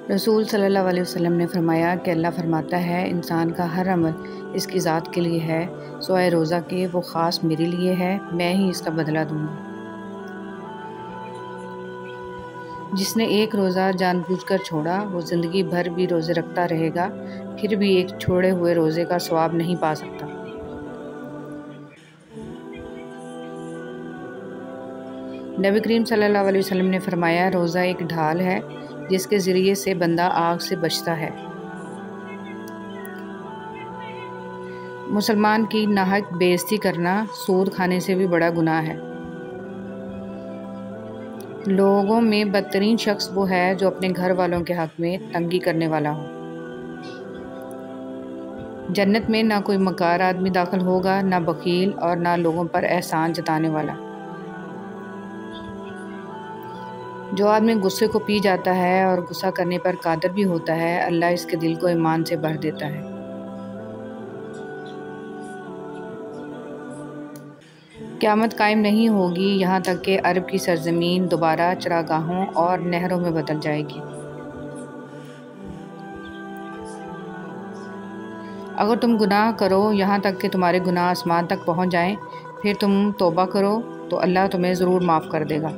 رسول صلی اللہ علیہ وسلم نے فرمایا کہ اللہ فرماتا ہے انسان کا ہر عمل اس کی ذات کے لیے ہے سوائے روزہ کے وہ خاص میرے لیے ہے، میں ہی اس کا بدلہ دوں گا۔ جس نے ایک روزہ جان بوجھ کر چھوڑا وہ زندگی بھر بھی روزے رکھتا رہے گا، پھر بھی ایک چھوڑے ہوئے روزے کا ثواب نہیں پا سکتا۔ نبی کریم صلی اللہ علیہ وسلم نے فرمایا روزہ ایک ڈھال ہے جس کے ذریعے سے بندہ آگ سے بچتا ہے۔ مسلمان کی ناحق بے عزتی کرنا سود کھانے سے بھی بڑا گناہ ہے۔ لوگوں میں بدترین شخص وہ ہے جو اپنے گھر والوں کے حق میں تنگی کرنے والا ہو۔ جنت میں نہ کوئی مکار آدمی داخل ہوگا، نہ بخیل اور نہ لوگوں پر احسان جتانے والا۔ جو آدمی غصے کو پی جاتا ہے اور غصہ کرنے پر قادر بھی ہوتا ہے، اللہ اس کے دل کو ایمان سے بھر دیتا ہے۔ قیامت قائم نہیں ہوگی یہاں تک کہ عرب کی سرزمین دوبارہ چراگاہوں اور نہروں میں بدل جائے گی۔ اگر تم گناہ کرو یہاں تک کہ تمہارے گناہ آسمان تک پہنچ جائیں، پھر تم توبہ کرو تو اللہ تمہیں ضرور معاف کر دے گا۔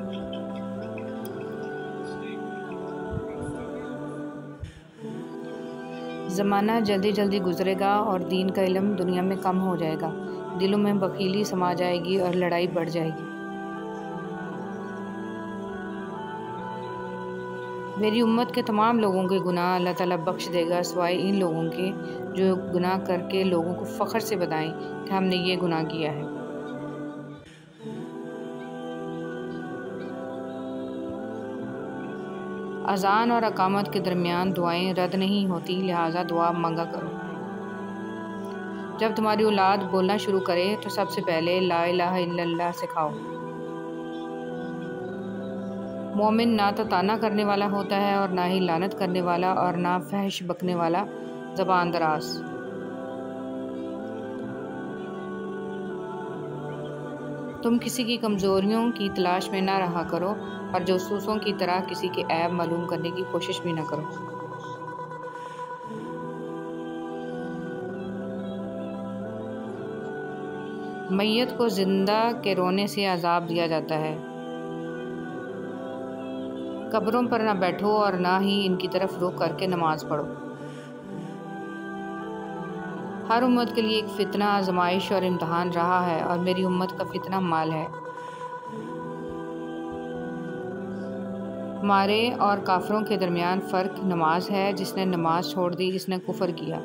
زمانہ جلدی جلدی گزرے گا اور دین کا علم دنیا میں کم ہو جائے گا، دلوں میں بخیلی سما جائے گی اور لڑائی بڑھ جائے گی۔ میری امت کے تمام لوگوں کے گناہ اللہ تعالیٰ بخش دے گا سوائے ان لوگوں کے جو گناہ کر کے لوگوں کو فخر سے بتائیں کہ ہم نے یہ گناہ کیا ہے۔ اذان اور اقامت کے درمیان دعائیں رد نہیں ہوتی، لہٰذا دعا مانگا کرو۔ جب تمہاری اولاد بولنا شروع کرے تو سب سے پہلے لا الہ الا اللہ سکھاؤ۔ مومن نہ تو طعنہ کرنے والا ہوتا ہے اور نہ ہی لعنت کرنے والا اور نہ فحش بکنے والا زبان دراز۔ تم کسی کی کمزوریوں کی تلاش میں نہ رہا کرو اور جاسوسوں کی طرح کسی کے عیب معلوم کرنے کی کوشش بھی نہ کرو۔ میت کو زندہ کے رونے سے عذاب دیا جاتا ہے۔ قبروں پر نہ بیٹھو اور نہ ہی ان کی طرف رخ کر کے نماز پڑھو۔ ہر امت کے لیے ایک فتنہ، آزمائش اور امتحان رہا ہے اور میری امت کا فتنہ مال ہے۔ ہمارے اور کافروں کے درمیان فرق نماز ہے، جس نے نماز چھوڑ دی اس نے کفر کیا۔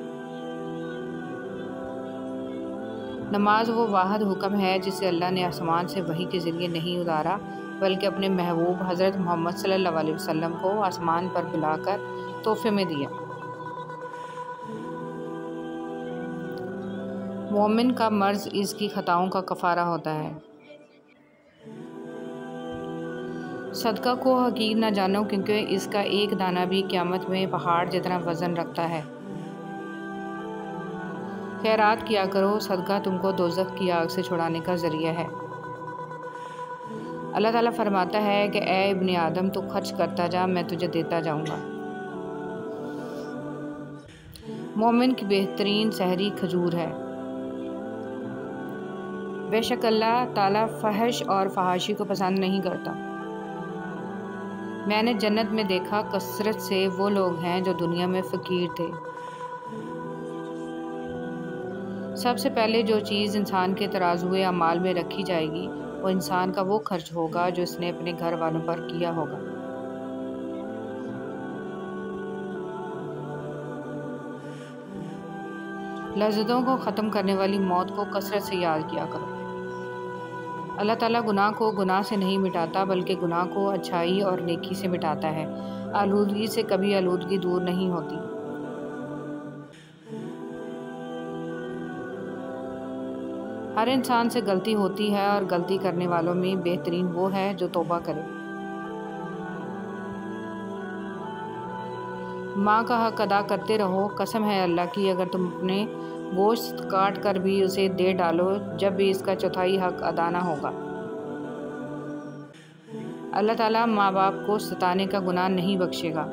نماز وہ واحد حکم ہے جسے اللہ نے آسمان سے وحی کے ذریعے نہیں اتارا بلکہ اپنے محبوب حضرت محمد صلی اللہ علیہ وسلم کو آسمان پر بلا کر تحفے میں دیا۔ مومن کا مرض اس کی خطاؤں کا کفارہ ہوتا ہے۔ صدقہ کو حقیر نہ جانو کیونکہ اس کا ایک دانہ بھی قیامت میں پہاڑ جتنا وزن رکھتا ہے۔ خیرات کیا کرو، صدقہ تم کو دوزخ کی آگ سے چھڑانے کا ذریعہ ہے۔ اللہ تعالیٰ فرماتا ہے کہ اے ابن آدم تو خرچ کرتا جا، میں تجھے دیتا جاؤں گا۔ مومن کی بہترین سحری کھجور ہے۔ بے شک اللہ تعالیٰ فحش اور فحاشی کو پسند نہیں کرتا۔ میں نے جنت میں دیکھا کثرت سے وہ لوگ ہیں جو دنیا میں فقیر تھے۔ سب سے پہلے جو چیز انسان کے ترازوئے اعمال میں رکھی جائے گی وہ انسان کا وہ خرچ ہوگا جو اس نے اپنے گھر والوں پر کیا ہوگا۔ لذتوں کو ختم کرنے والی موت کو کثرت سے یاد کیا کرو۔ اللہ تعالیٰ گناہ کو گناہ سے نہیں مٹاتا بلکہ گناہ کو اچھائی اور نیکی سے مٹاتا ہے۔ آلودگی سے کبھی آلودگی دور نہیں ہوتی۔ ہر انسان سے غلطی ہوتی ہے اور غلطی کرنے والوں میں بہترین وہ ہے جو توبہ کرے۔ ماں کا حق ادا کرتے رہو، قسم ہے اللہ کی اگر تم اپنے گوشت کاٹ کر بھی اسے دے ڈالو جب بھی اس کا چوتھائی حق ادا نہ ہوگا۔ اللہ تعالیٰ ماں باپ کو ستانے کا گناہ نہیں بخشے گا۔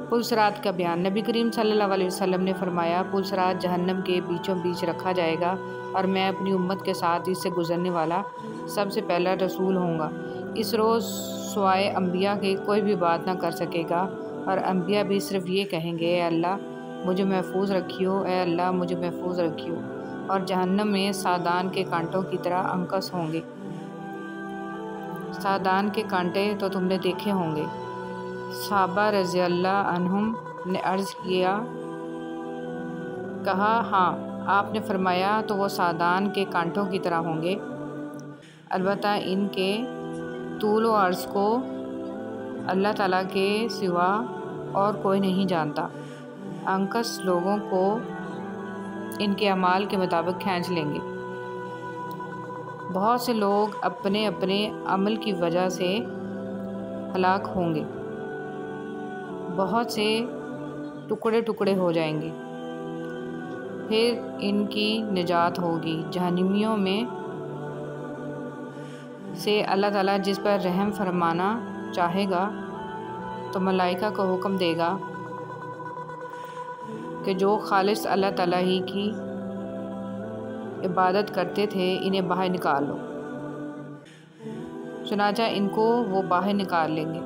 پل صراط کا بیان۔ نبی کریم صلی اللہ علیہ وسلم نے فرمایا، پل صراط جہنم کے بیچوں بیچ رکھا جائے گا اور میں اپنی امت کے ساتھ اس سے گزرنے والا سب سے پہلا رسول ہوں گا۔ اس روز سوائے انبیاء کے کوئی بھی بات نہ کر سکے گا، اور انبیاء بھی صرف یہ کہیں گے، اے اللہ مجھے محفوظ رکھیو، اے اللہ مجھے محفوظ رکھیو، اور جہنم میں سادان کے کانٹوں کی طرح انکس ہوں گے۔ سادان کے کانٹے تو تم نے دیکھے ہوں گے۔ صحابہ رضی اللہ عنہم نے عرض کہا ہاں۔ آپ نے فرمایا تو وہ سادان کے کانٹوں کی طرح ہوں گے، البتہ ان کے طول و عرض کو اللہ تعالیٰ کے سوا اور کوئی نہیں جانتا۔ انکس لوگوں کو ان کے اعمال کے مطابق کھینچ لیں گے۔ بہت سے لوگ اپنے اپنے عمل کی وجہ سے ہلاک ہوں گے، بہت سے ٹکڑے ٹکڑے ہو جائیں گے، پھر ان کی نجات ہوگی۔ جہنمیوں میں سے اللہ تعالیٰ جس پر رحم فرمانا چاہے گا تو ملائکہ کو حکم دے گا کہ جو خالص اللہ تعالیٰ ہی کی عبادت کرتے تھے انہیں باہر نکال لو۔ چنانچہ ان کو وہ باہر نکال لیں گے۔